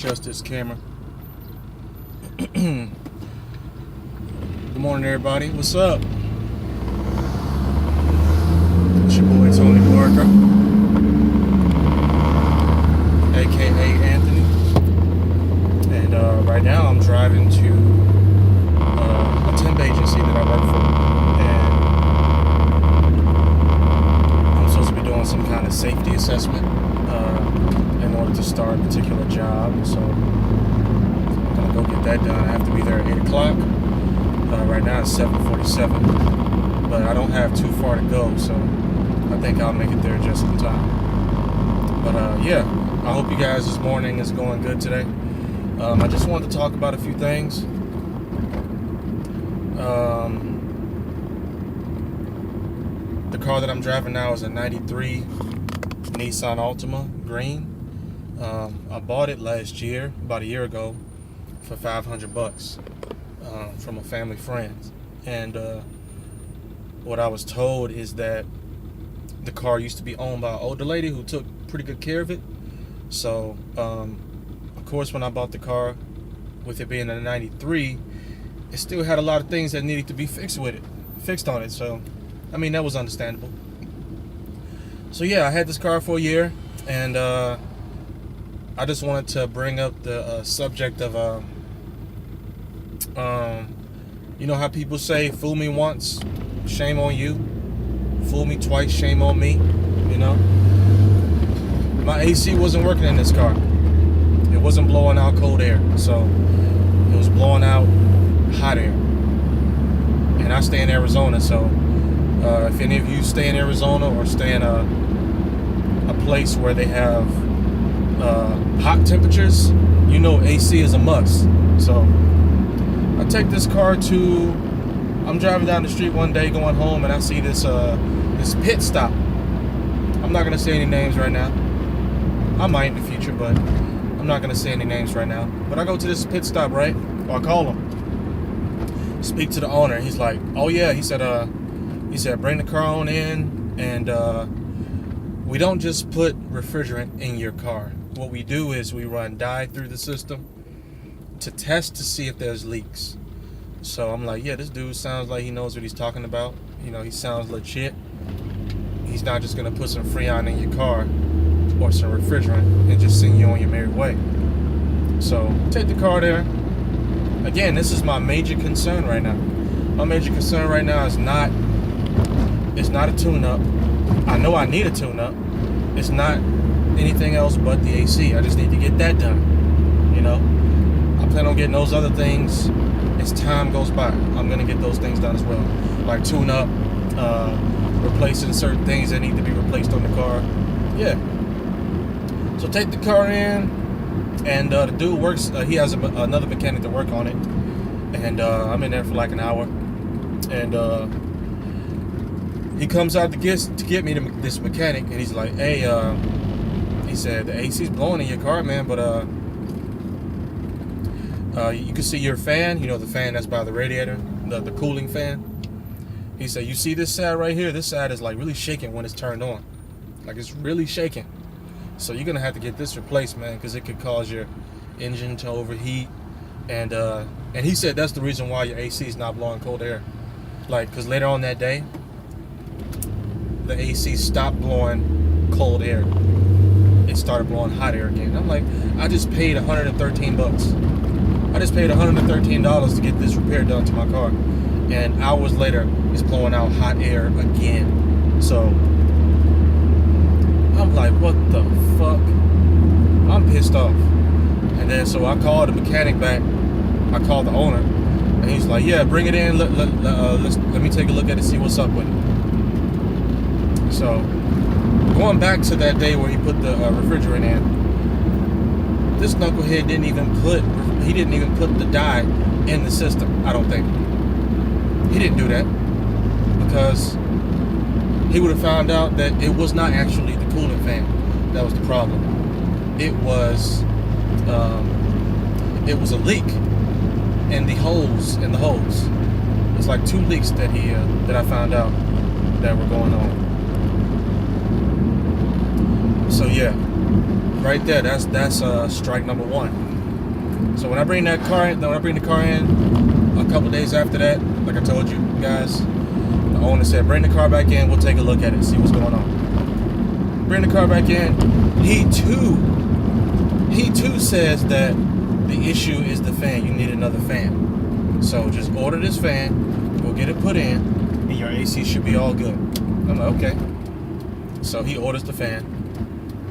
adjust this camera. Good morning, everybody. What's up? It's your boy Tony Parker, aka Anthony, and right now I'm driving to a temp agency that I work for, and I'm supposed to be doing some kind of safety assessment in order to start a particular job. So I'm gonna go get that done. I have to be there at 8 o'clock. Right now it's 7:47, but I don't have too far to go, so I think I'll make it there just in time. But yeah, I hope you guys this morning is going good today. I just wanted to talk about a few things. The car that I'm driving now is a 93 Nissan Altima green. I bought it last year, about a year ago, for $500 from a family friend. And what I was told is that the car used to be owned by an older lady who took pretty good care of it. So of course, when I bought the car, with it being a 93, it still had a lot of things that needed to be fixed on it. So I mean, that was understandable. So yeah, I had this car for a year, and I just wanted to bring up the subject of you know how people say, fool me once, shame on you, fool me twice, shame on me. You know, my AC wasn't working in this car. It wasn't blowing out cold air, so it was blowing out hot air. And I stay in Arizona, so if any of you stay in Arizona or stay in a place where they have hot temperatures, you know AC is a must. So I take this car I'm driving down the street one day going home, and I see this pit stop. I'm not gonna say any names right now. I might in the future, but I'm not gonna say any names right now. But I go to this pit stop, right? Or I call him, speak to the owner. He's like, oh yeah, he said bring the car on in, and we don't just put refrigerant in your car. What we do is we run dye through the system to test to see if there's leaks. So I'm like, yeah, this dude sounds like he knows what he's talking about. You know, he sounds legit. He's not just gonna put some Freon in your car or some refrigerant and just send you on your merry way. So take the car there. Again, this is my major concern right now. My major concern right now is not a tune-up. I know I need a tune-up. It's not anything else but the AC. I just need to get that done. You know, I plan on getting those other things as time goes by. I'm gonna get those things done as well, like tune-up, replacing certain things that need to be replaced on the car. Yeah. So take the car in, and the dude works. He has another mechanic to work on it, and I'm in there for like an hour, and he comes out to get me this mechanic, and he's like, hey, he said the AC's blowing in your car, man, but you can see your fan, you know, the fan that's by the radiator, the cooling fan. He said, you see this side right here? This side is like really shaking when it's turned on, like it's really shaking. So you're gonna have to get this replaced, man, because it could cause your engine to overheat. And he said that's the reason why your AC is not blowing cold air. Like, because later on that day, the AC stopped blowing cold air. It started blowing hot air again. I'm like, I just paid $113. I just paid $113 to get this repair done to my car, and hours later, it's blowing out hot air again. So I'm like, what the fuck? I'm pissed off. And then so I called the mechanic back. I called the owner, and he's like, yeah, bring it in. Let me take a look at it, see what's up with it. So going back to that day where he put the refrigerant in, this knucklehead didn't even put the dye in the system. I don't think he didn't do that, because he would have found out that it was not actually the cooling fan that was the problem. It was a leak in the hose. It's like 2 leaks that I found out that were going on. So yeah, right there, that's strike number 1. So when I bring the car in a couple days after that, like I told you guys, the owner said, bring the car back in, we'll take a look at it, see what's going on. Bring the car back in. He too says that the issue is the fan. You need another fan. So just order this fan, go get it put in, and your AC should be all good. I'm like, okay. So he orders the fan.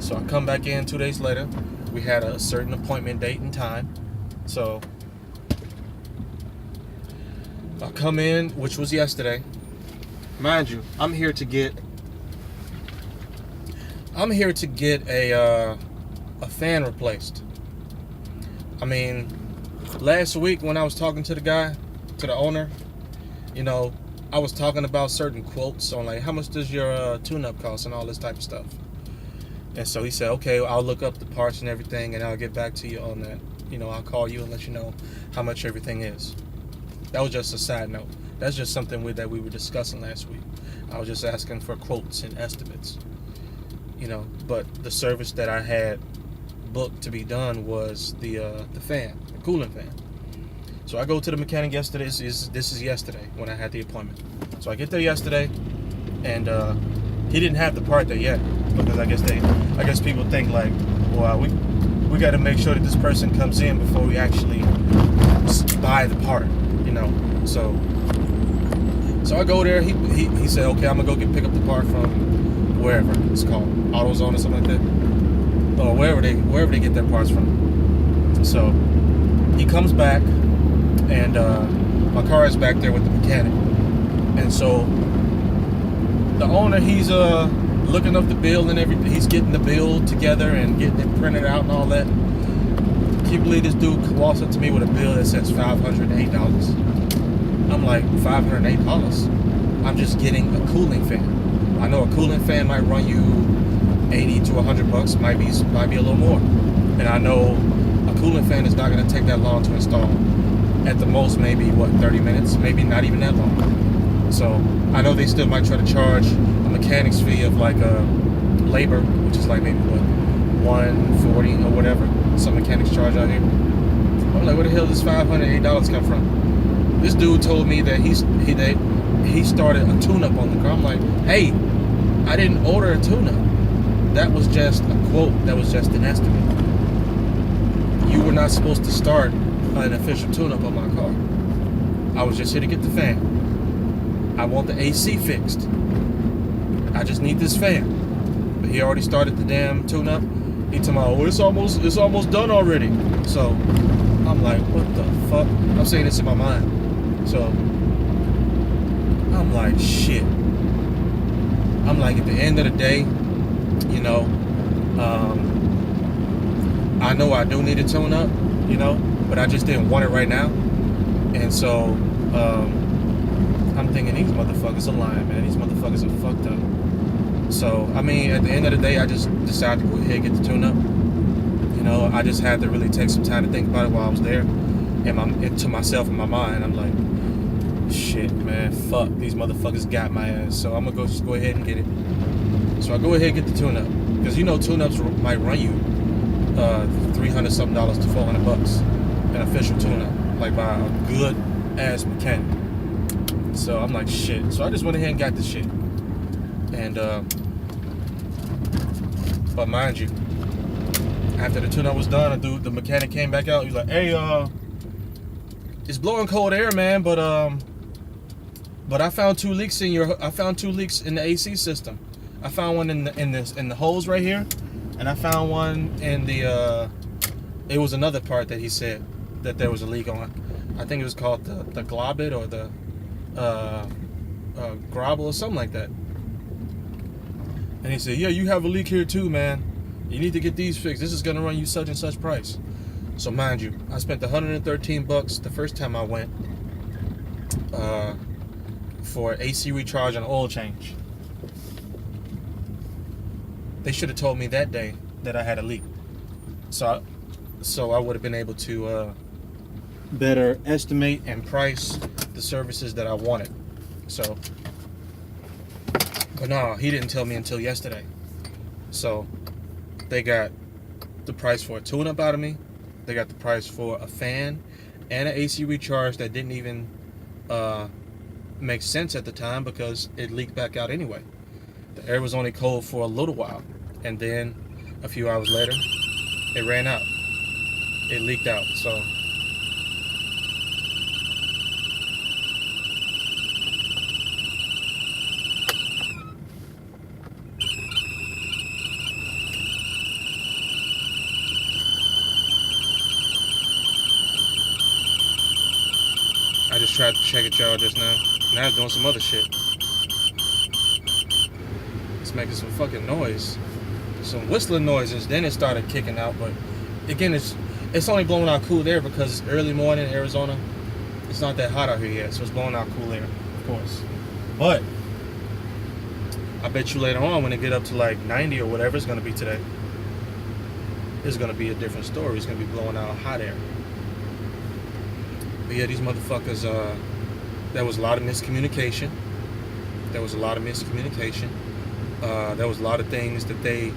So I come back in 2 days later. We had a certain appointment date and time. So I come in, which was yesterday. Mind you, I'm here to get a fan replaced. I mean, last week when I was talking to the owner, you know, I was talking about certain quotes on like how much does your tune-up cost and all this type of stuff. And so he said, okay, I'll look up the parts and everything and I'll get back to you on that. You know, I'll call you and let you know how much everything is. That was just a side note. That's just something that we were discussing last week. I was just asking for quotes and estimates. You know, but the service that I had booked to be done was the fan, the cooling fan. So I go to the mechanic yesterday. This is yesterday when I had the appointment. So I get there yesterday, and he didn't have the part there yet because I guess people think like, well, we got to make sure that this person comes in before we actually buy the part, you know. So I go there. He said, okay, I'm gonna go pick up the part from wherever it's called, AutoZone or something like that, or wherever they get their parts from. So he comes back, and my car is back there with the mechanic, and so the owner, he's looking up the bill and everything. He's getting the bill together and getting it printed out and all that. Can you believe this dude walks up to me with a bill that says $508? I'm like, $508? I'm just getting a cooling fan. I know a cooling fan might run you $80 to $100, might be a little more. And I know a cooling fan is not going to take that long to install. At the most, maybe 30 minutes, maybe not even that long. So I know they still might try to charge a mechanic's fee of like labor, which is like maybe $140 or whatever some mechanics charge out here. I'm like, where the hell does $508 come from? This dude told me that he started a tune-up on the car. I'm like, hey, I didn't order a tune-up. That was just a quote. That was just an estimate. You were not supposed to start an official tune-up on my car. I was just here to get the fan. I want the AC fixed. I just need this fan. But he already started the damn tune-up. He told me, oh, it's almost done already. So I'm like, what the fuck? I'm saying this in my mind. So I'm like, shit. I'm like, at the end of the day, you know, I know I do need a tune-up, you know, but I just didn't want it right now. And so I'm thinking, these motherfuckers are lying, man. These motherfuckers are fucked up. So, I mean, at the end of the day, I just decided to go ahead and get the tune-up. You know, I just had to really take some time to think about it while I was there. And to myself in my mind, I'm like, shit, man, fuck, these motherfuckers got my ass. So I'm gonna just go ahead and get it. So I go ahead and get the tune-up, because you know tune-ups might run you $300 something to $400, an official tune-up, like by a good ass mechanic. So I'm like, shit. So I just went ahead and got the shit. And but mind you, after the tune-up was done, the mechanic came back out. He's like, hey, it's blowing cold air, man, but I found two leaks in the AC system. I found one in the hose right here, and I found one in the it was another part that he said that there was a leak on. I think it was called the globet or the grobble or something like that. And he said, yeah, you have a leak here too, man. You need to get these fixed. This is gonna run you such and such price. So mind you, I spent $113 the first time I went for AC recharge and oil change. They should have told me that day that I had a leak, so I would have been able to better estimate and price the services that I wanted. So, but no, he didn't tell me until yesterday. So they got the price for a tune-up out of me, They got the price for a fan and an AC recharge that didn't even make sense at the time because it leaked back out anyway. The air was only cold for a little while, and then a few hours later, it ran out. It leaked out. So I just tried to check it, y'all, just now. Now it's doing some other shit. It's making some fucking noise. Some whistling noises. Then it started kicking out, but again, it's only blowing out cool air because it's early morning in Arizona. It's not that hot out here yet, so it's blowing out cool air, of course. But I bet you later on when it get up to like 90 or whatever it's gonna be today, it's gonna be a different story. It's gonna be blowing out hot air. But yeah, these motherfuckers, there was a lot of miscommunication. There was a lot of things that they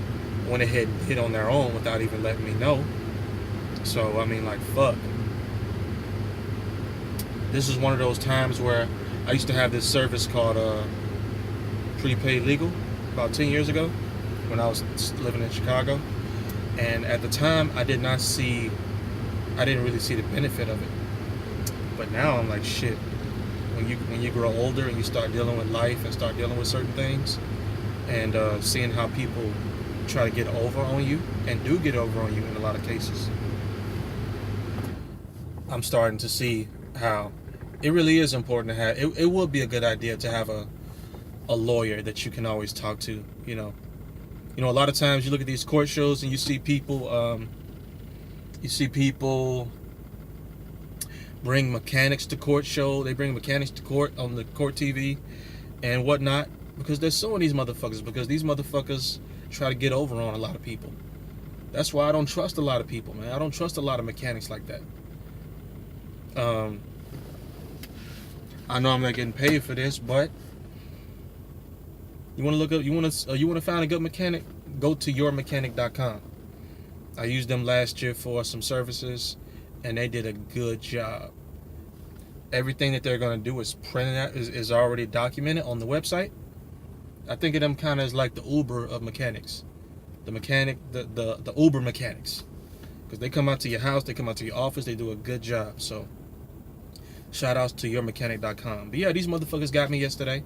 went ahead and did on their own without even letting me know. So, I mean, like, fuck. This is one of those times where I used to have this service called Prepaid Legal about 10 years ago when I was living in Chicago. And at the time, I didn't really see the benefit of it. But now I'm like, shit. When you grow older and you start dealing with life and start dealing with certain things and seeing how people try to get over on you and do get over on you in a lot of cases, I'm starting to see how it really is important to have. It would be a good idea to have a lawyer that you can always talk to. You know, a lot of times you look at these court shows and you see people bring mechanics to court show. They bring mechanics to court on the court TV and whatnot because they're suing these motherfuckers because these motherfuckers try to get over on a lot of people. That's why I don't trust a lot of people, man. I don't trust a lot of mechanics like that. I know I'm not getting paid for this, but you want to find a good mechanic, go to yourmechanic.com. I used them last year for some services, and they did a good job. Everything that they're going to do is printed out, is already documented on the website. I think of them kind of as like the Uber of mechanics. The Uber mechanics. Because they come out to your house, they come out to your office, they do a good job. So, shout outs to yourmechanic.com. But yeah, these motherfuckers got me yesterday.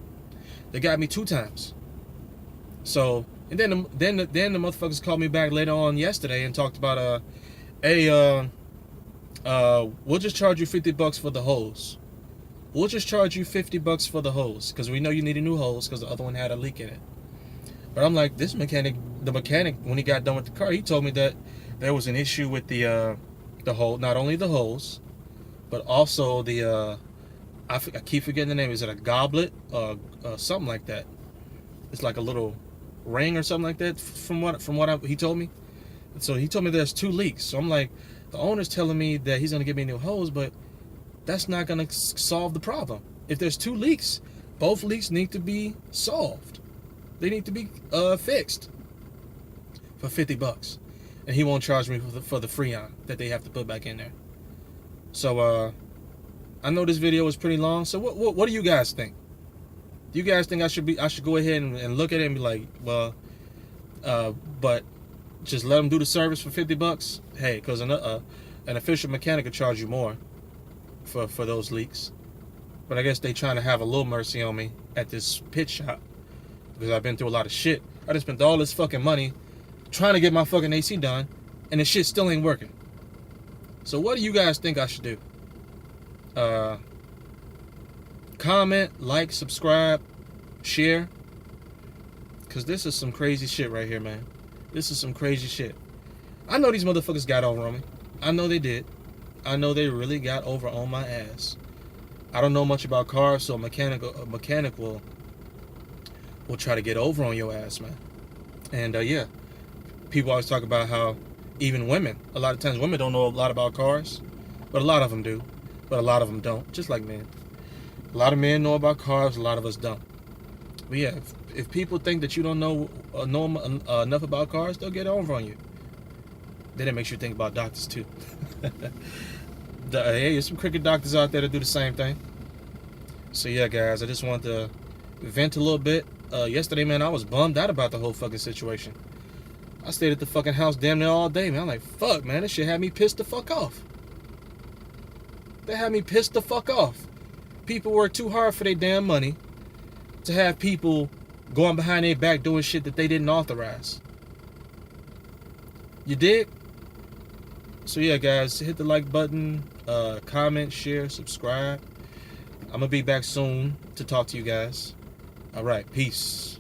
They got me 2 times. So, and then the motherfuckers called me back later on yesterday and talked about, we'll just charge you $50 for the hose. We'll just charge you $50 for the hose because we know you need a new hose because the other one had a leak in it. But I'm like, the mechanic, when he got done with the car, he told me that there was an issue with the hose, not only the hose, but also the I keep forgetting the name. Is it a goblet? Something like that. It's like a little ring or something like that. From what he told me. So he told me there's 2 leaks. So I'm like, the owner's telling me that he's gonna give me a new hose, but that's not gonna solve the problem. If there's 2 leaks, both leaks need to be solved. They need to be fixed for $50, and he won't charge me for the Freon that they have to put back in there. So I know this video is pretty long. So what do you guys think? Do you guys think I should go ahead and look at it and be like, well, but just let them do the service for $50? Hey, because an official mechanic will charge you more for those leaks. But I guess they trying to have a little mercy on me at this pit shop because I've been through a lot of shit. I just spent all this fucking money trying to get my fucking AC done, and the shit still ain't working. So what do you guys think I should do? Comment, like, subscribe, share, because this is some crazy shit right here, man. This is some crazy shit. I know these motherfuckers got over on me. I know they did. I know they really got over on my ass. I don't know much about cars, so a mechanic will try to get over on your ass, man. And yeah, people always talk about how even women, a lot of times women don't know a lot about cars, but a lot of them do, but a lot of them don't, just like men. A lot of men know about cars, a lot of us don't. But yeah, if people think that you don't know enough about cars, they'll get over on you. Then it makes you think about doctors too. Hey, there's some cricket doctors out there that do the same thing. So yeah, guys, I just wanted to vent a little bit. Yesterday, man, I was bummed out about the whole fucking situation. I stayed at the fucking house damn near all day, man. I'm like, fuck, man, this shit had me pissed the fuck off. They had me pissed the fuck off. People work too hard for their damn money to have people going behind their back doing shit that they didn't authorize. You dig? So yeah, guys, hit the like button, comment, share, subscribe. I'm gonna be back soon to talk to you guys. All right, peace.